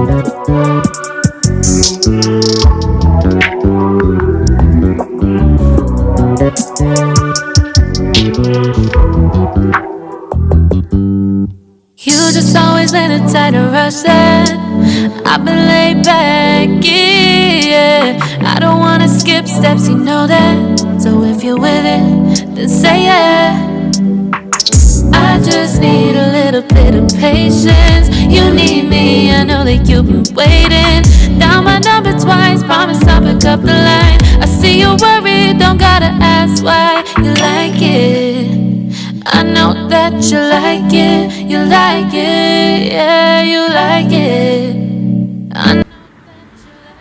You just always been a tighter rush that I've been laid back, yeah. I don't wanna skip steps, you know that. So if you're with it, then say yeah. I just need a little bit of patience. You need me, I know that you've been waiting. Down my number twice, promise I'll pick up the line. I see you worried, don't gotta ask why. You like it, I know that you like it. You like it, yeah, you like it.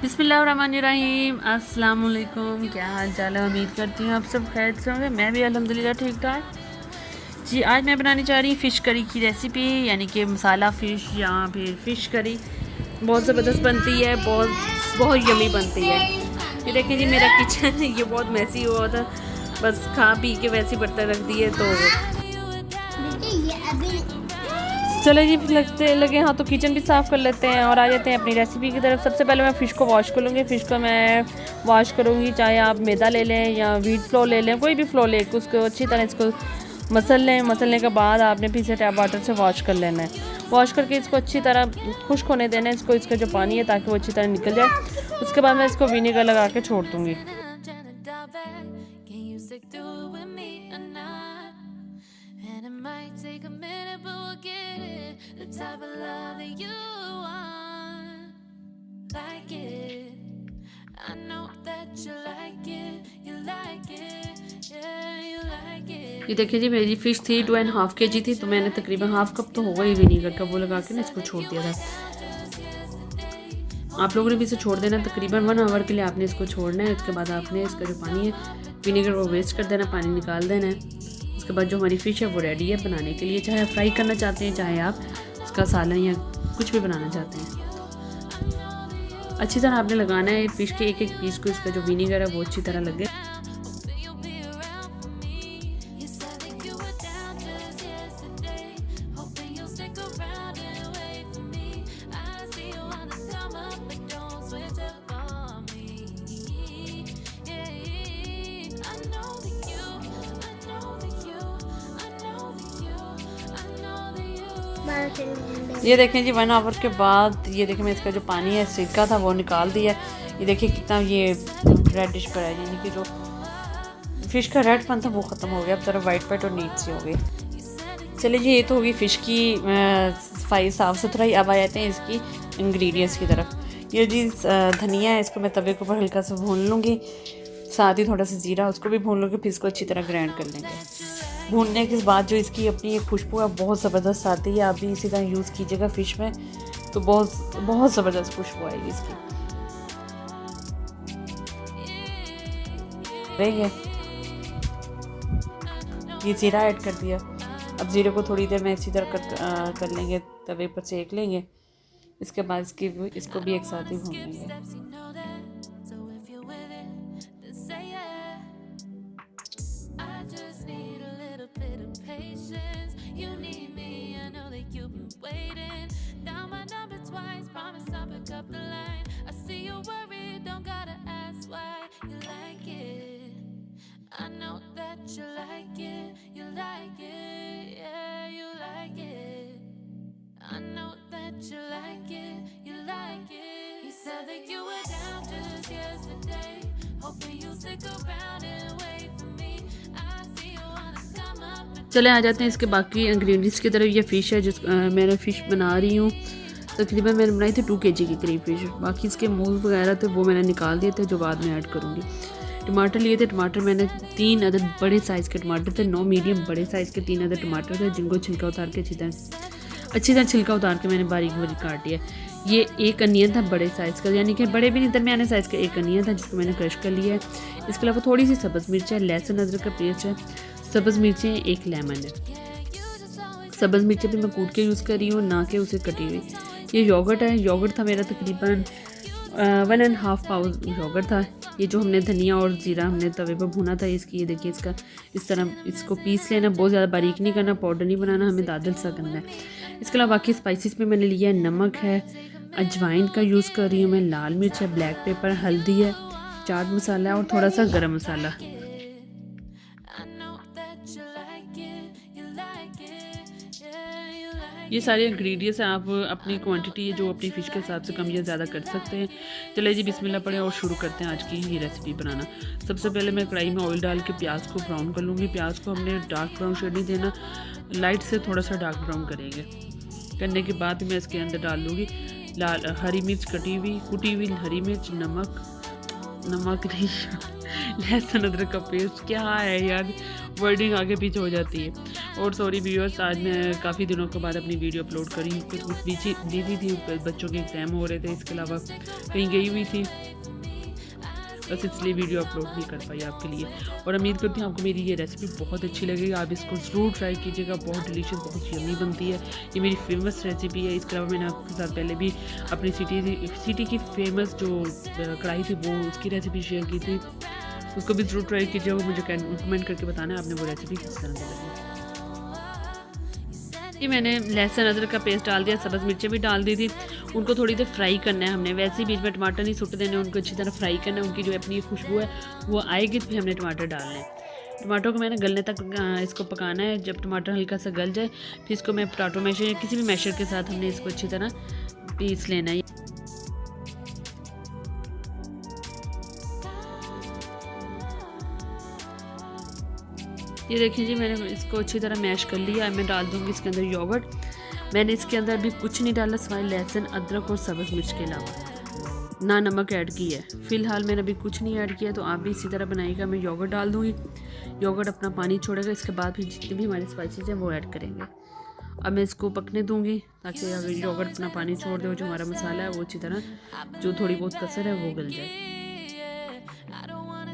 बिस्मिल्लाहिर्रहमानिर्रहीम, अस्सलाम वालेकुम। क्या हाल चाल है? उम्मीद करती हूँ आप सब खैर से होंगे। मैं भी अल्हम्दुलिल्लाह ठीक ठाक जी। आज मैं बनाने जा रही हूँ फ़िश करी की रेसिपी, यानी कि मसाला फ़िश या फिर फ़िश करी। बहुत ज़बरदस्त बनती है, बहुत यमी बनती है। ये देखिए जी, मेरा किचन ये बहुत मैसी हुआ था, बस खा पी के वैसे बर्तन रख दिए। तो चले जी, लगे हाँ तो किचन भी साफ़ कर लेते हैं और आ जाते हैं अपनी रेसिपी की तरफ। सबसे पहले मैं फ़िश को वॉश कर लूँगी। फ़िश को मैं वॉश करूँगी, चाहे आप मैदा ले लें या व्हीट फ्लोर ले लें, कोई भी फ्लोर ले के उसको अच्छी तरह इसको मसल लें। मसलने के बाद आपने फिर से टैप वाटर से वॉश कर लेना है। वॉश करके इसको अच्छी तरह खुश्क होने देना है, इसका जो पानी है, ताकि वो अच्छी तरह निकल जाए। उसके बाद मैं इसको विनेगर लगा के छोड़ दूँगी। ये देखिए जी, मेरी फ़िश थी 2.5 kg थी, तो मैंने तकरीबन हाफ़ कप तो होगा ही विनीगर का वो लगा के ना इसको छोड़ दिया था। आप लोगों ने भी इसे छोड़ देना, तकरीबन 1 आवर के लिए आपने इसको छोड़ना है। इसके बाद आपने इसका जो पानी है विनीगर वो वेस्ट कर देना, पानी निकाल देना है। उसके बाद जो हमारी फ़िश है वो रेडी है बनाने के लिए। चाहे आप फ्राई करना चाहते हैं, चाहे आप इसका सालन या कुछ भी बनाना चाहते हैं। अच्छी तरह आपने लगाना है फ़िश के एक पीस को, इसका जो विनीगर है वो अच्छी तरह लगे। ये देखें जी, 1 आवर के बाद ये देखें मैं इसका जो पानी है सिरका था वो निकाल दिया। ये देखिए कितना ये रेडिश पर है, यानी कि जो फ़िश का रेडपन था वो ख़त्म हो गया। अब ज़रा वाइट और नीट सी हो गई। चलिए जी, ये तो होगी फ़िश की सफाई साफ़ सुथराई। अब आ जाते हैं इसकी इंग्रेडिएंट्स की तरफ। ये जी धनिया है, इसको मैं तवे के ऊपर हल्का सा भून लूँगी। साथ ही थोड़ा सा ज़ीरा, उसको भी भून लूँगी। फिर इसको अच्छी तरह ग्राइंड कर लेंगे। भूनने के बाद जो इसकी अपनी एक खुशबू है बहुत ज़बरदस्त आती है। आप भी इसी तरह यूज़ कीजिएगा फ़िश में, तो बहुत ज़बरदस्त खुशबू आएगी इसकी। ये ज़ीरा ऐड कर दिया। अब ज़ीरे को थोड़ी देर में इसी तरह कर लेंगे, तवे पर सेक लेंगे। इसके बाद इसको भी एक साथ ही भून लेंगे। I know that you like it, you like it, yeah, you like it. I know that you like it, you like it. You said that you were down just yesterday, hoping you'll stick around and wait for me. I see you wanna come up. चले आ जाते हैं इसके बाकी ingredients की तरफ। ये fish है जिस मैंने फ़िश बना रही हूँ। तकरीबन मैंने बनाई थी 2 kg के करीब फ़िश। बाकी इसके मूल वगैरह थे वो मैंने निकाल दिए थे, जो बाद में ऐड करूँगी। टमाटर लिए थे, टमाटर मैंने 3 अदद बड़े साइज़ के टमाटर थे, 9 मीडियम बड़े साइज़ के 3 अदद टमाटर थे, जिनको छिलका उतार के अच्छी तरह छिलका उतार के मैंने बारीक काट दिया। ये एक अनियन था बड़े साइज़ का, यानी कि बड़े भी नहीं, दरमियाने साइज़ का एक अनियन था, जिसको मैंने क्रश कर लिया है। इसके अलावा थोड़ी सी सब्ज़ मिर्च है, लहसुन अदरक का पेस्ट है, सब्ज़ मिर्चें, एक लेमन है। सब्ज़ मिर्चें भी मैं कूट के यूज़ कर रही हूँ, ना कि उसे कटी हुई। ये योगर्ट है, योगर्ट था मेरा तकरीबन 1.5 पाउच योगर्ट था। ये जो हमने धनिया और ज़ीरा हमने तवे पर भुना था, इसकी ये देखिए इसका इस तरह इसको पीस लेना, बहुत ज़्यादा बारीक नहीं करना, पाउडर नहीं बनाना, हमें दादल सा करना है। इसके अलावा बाकी स्पाइसेस में मैंने लिया है, नमक है, अजवाइन का यूज़ कर रही हूँ मैं, लाल मिर्च है, ब्लैक पेपर, हल्दी है, चाट मसाला है और थोड़ा सा गरम मसाला। ये सारे इंग्रेडिएंट्स हैं, आप अपनी क्वांटिटी जो अपनी फ़िश के हिसाब से कम या ज़्यादा कर सकते हैं। चलिए जी बिस्मिल्लाह पढ़ें और शुरू करते हैं आज की ये रेसिपी बनाना। सबसे पहले मैं कढ़ाई में ऑयल डाल के प्याज को ब्राउन कर लूँगी। प्याज को हमने डार्क ब्राउन शेड नहीं देना, लाइट से थोड़ा सा डार्क ब्राउन करेंगे। करने के बाद मैं इसके अंदर डाल लूँगी लाल हरी मिर्च कुटी हुई हरी मिर्च, नमक नहीं लहसुन अदरक का पेस्ट। क्या है यार, वर्डिंग आगे पीछे हो जाती है। और सॉरी व्यूअर्स, आज मैं काफ़ी दिनों के बाद अपनी वीडियो अपलोड करी, कुछ बिजी थी, बच्चों के एग्ज़ाम हो रहे थे, इसके अलावा कहीं गई हुई थी, बस इसलिए वीडियो अपलोड नहीं कर पाई आपके लिए। और उम्मीद करती हूँ आपको मेरी ये रेसिपी बहुत अच्छी लगेगी। आप इसको ज़रूर ट्राई कीजिएगा, बहुत डिलीशियस, बहुत यम्मी बनती है। ये मेरी फेमस रेसिपी है। इसके अलावा मैंने आपके साथ पहले भी अपनी सिटी की फेमस जो कढ़ाई थी वो उसकी रेसिपी शेयर की थी, उसको भी ज़रूर ट्राई कीजिएगा। मुझे कमेंट करके बताना है आपने वो रेसिपी किस तरह की लगी। ये मैंने लहसुन अदरक का पेस्ट डाल दिया, सब्ज़ मिर्चें भी डाल दी थी। उनको थोड़ी देर फ्राई करना है हमने, वैसे ही बीच में टमाटर नहीं सुट देने, उनको अच्छी तरह फ्राई करना है। उनकी जो अपनी खुशबू है वो आएगी तो फिर हमने टमाटर डालने हैं। टमाटर को मैंने गलने तक इसको पकाना है। जब टमाटर हल्का सा गल जाए फिर इसको मैं पोटैटो मैशर या किसी भी मैशर के साथ हमने इसको अच्छी तरह पीस लेना है। ये देखिए जी, मैंने इसको अच्छी तरह मैश कर लिया। मैं डाल दूँगी इसके अंदर योगर्ट। मैंने इसके अंदर अभी कुछ नहीं डाला सिवाय लहसुन अदरक और सब्ज़ मिर्च के अलावा, ना नमक ऐड की है। फ़िलहाल मैंने अभी कुछ नहीं ऐड किया, तो आप भी इसी तरह बनाइएगा। मैं योगर्ट डाल दूँगी, योगर्ट अपना पानी छोड़ेगा। इसके बाद फिर जितने भी हमारे स्पाइसेस हैं वो ऐड करेंगे। अब मैं इसको पकने दूँगी ताकि अगर योगर्ट अपना पानी छोड़ दे, जो हमारा मसाला है वो अच्छी तरह जो थोड़ी बहुत कसर है वो गल जाए।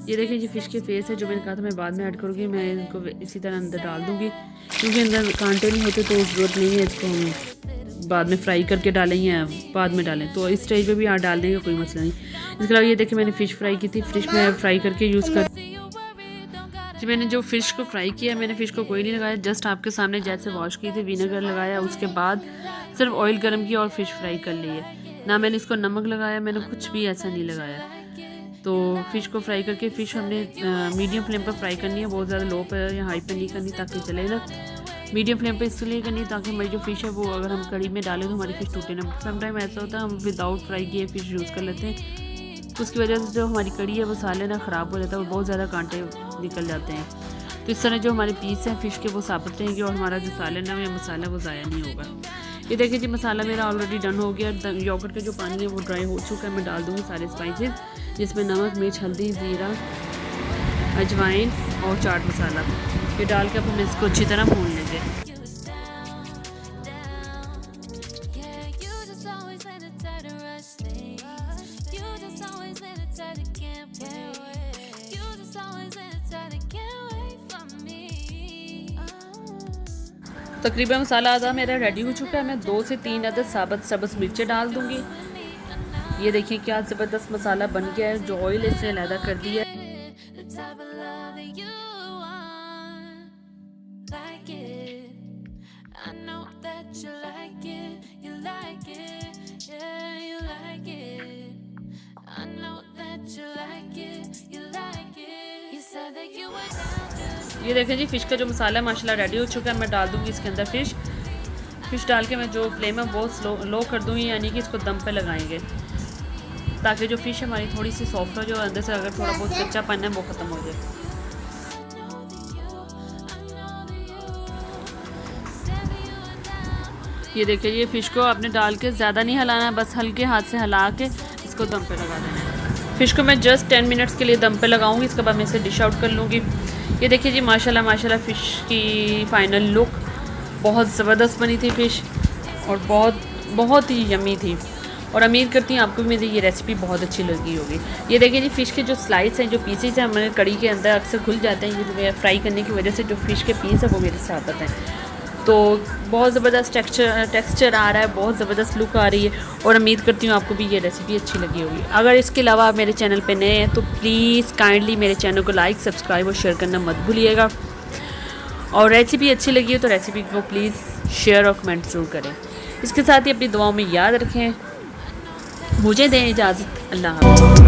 ये देखिए, ये फ़िश के फेस है जो मैंने कहा था मैं बाद में ऐड करूँगी। मैं इनको इसी तरह अंदर डाल दूँगी, क्योंकि अंदर कांटे नहीं होते तो ज़रूरत नहीं है इसको हम बाद में फ्राई करके डालें या बाद में डालें, तो इस स्टेज पे भी आप डाल देंगे, कोई मसला नहीं। इसके अलावा ये देखिए, मैंने फ़िश फ्राई की थी, फ़िश में फ्राई करके यूज़ कर जी। मैंने जो फ़िश को फ्राई किया, मैंने फ़िश को कोई नहीं लगाया, जस्ट आपके सामने जैसे वॉश की थी, विनेगर लगाया, उसके बाद सिर्फ ऑयल गर्म किया और फ़िश फ्राई कर ली है। ना मैंने इसको नमक लगाया, मैंने कुछ भी ऐसा नहीं लगाया। तो फ़िश को फ्राई करके, फ़िश हमने मीडियम फ्लेम पर फ्राई करनी है, बहुत ज़्यादा लो पर या हाई पर नहीं करनी, ताकि चले ना। मीडियम फ्लेम पे इसलिए करनी है ताकि हमारी जो फ़िश है वो अगर हम कढ़ी में डालें तो हमारी फ़िश टूटे ना। समटाइम ऐसा होता है हम विदाउट फ्राई किए फ़िश यूज़ कर लेते हैं, तो उसकी वजह से जो हमारी कढ़ी है वो साले ना ख़राब हो जाता है और बहुत ज़्यादा कांटे निकल जाते हैं। तो इस तरह जो हमारे पीस हैं फ़िश के वो साबित रहेंगे और हमारा जो सालन है या मसाला वो ज़ाया नहीं होगा। ये देखिए जी, मसाला मेरा ऑलरेडी डन हो गया। योगर्ट का जो पानी है वो ड्राई हो चुका है। मैं डाल दूँगी सारे स्पाइसेस, जिसमें नमक, मिर्च, हल्दी, ज़ीरा, अजवाइन और चाट मसाला। ये डाल के अब हम इसको अच्छी तरह भून लेंगे। तकरीबन मसाला आधा मेरा रेडी हो चुका है। मैं 2 से 3 अदद साबुत सब्ज़ मिर्चें डाल दूँगी। ये देखिए क्या ज़बरदस्त मसाला बन गया है, जो ऑयल इसने अलहदा कर दिया है। ये देखें जी, फ़िश का जो मसाला है माशाल्लाह रेडी हो चुका है। मैं डाल दूँगी इसके अंदर फ़िश डाल के मैं जो फ्लेम है वो लो कर दूँगी, यानी कि इसको दम पे लगाएंगे, ताकि जो फ़िश हमारी थोड़ी सी सॉफ्ट हो, जो अंदर से अगर थोड़ा बहुत कच्चापन है वो ख़त्म हो जाए। ये देखिए, ये फ़िश को आपने डाल के ज़्यादा नहीं हिलाना है, बस हल्के हाथ से हिला के इसको दम पे लगा देना है। फ़िश को मैं जस्ट 10 मिनट्स के लिए दम पे लगाऊंगी, इसके बाद मैं इसे डिश आउट कर लूँगी। ये देखिए जी, माशाल्लाह माशाल्लाह फ़िश की फ़ाइनल लुक बहुत ज़बरदस्त बनी थी फ़िश, और बहुत ही यम्मी थी। और उम्मीद करती हूँ आपको भी मेरी ये रेसिपी बहुत अच्छी लगी होगी। ये देखिए जी, फ़िश के जो स्लाइस हैं, जो पीसेस हैं, हमारे कड़ी के अंदर अक्सर खुल जाते हैं। ये फ्राई करने की वजह से जो फ़िश के पीस है वो मेरे साबत हैं, तो बहुत ज़बरदस्त टेक्सचर आ रहा है, बहुत ज़बरदस्त लुक आ रही है। और उम्मीद करती हूँ आपको भी ये रेसिपी अच्छी लगी होगी। अगर इसके अलावा आप मेरे चैनल पे नए हैं तो प्लीज़ काइंडली मेरे चैनल को लाइक, सब्सक्राइब और शेयर करना मत भूलिएगा। और रेसिपी अच्छी लगी हो तो रेसिपी को प्लीज़ शेयर और कमेंट ज़रूर करें। इसके साथ ही अपनी दुआओं में याद रखें। मुझे दें इजाज़त। अल्लाह हाफ़िज़।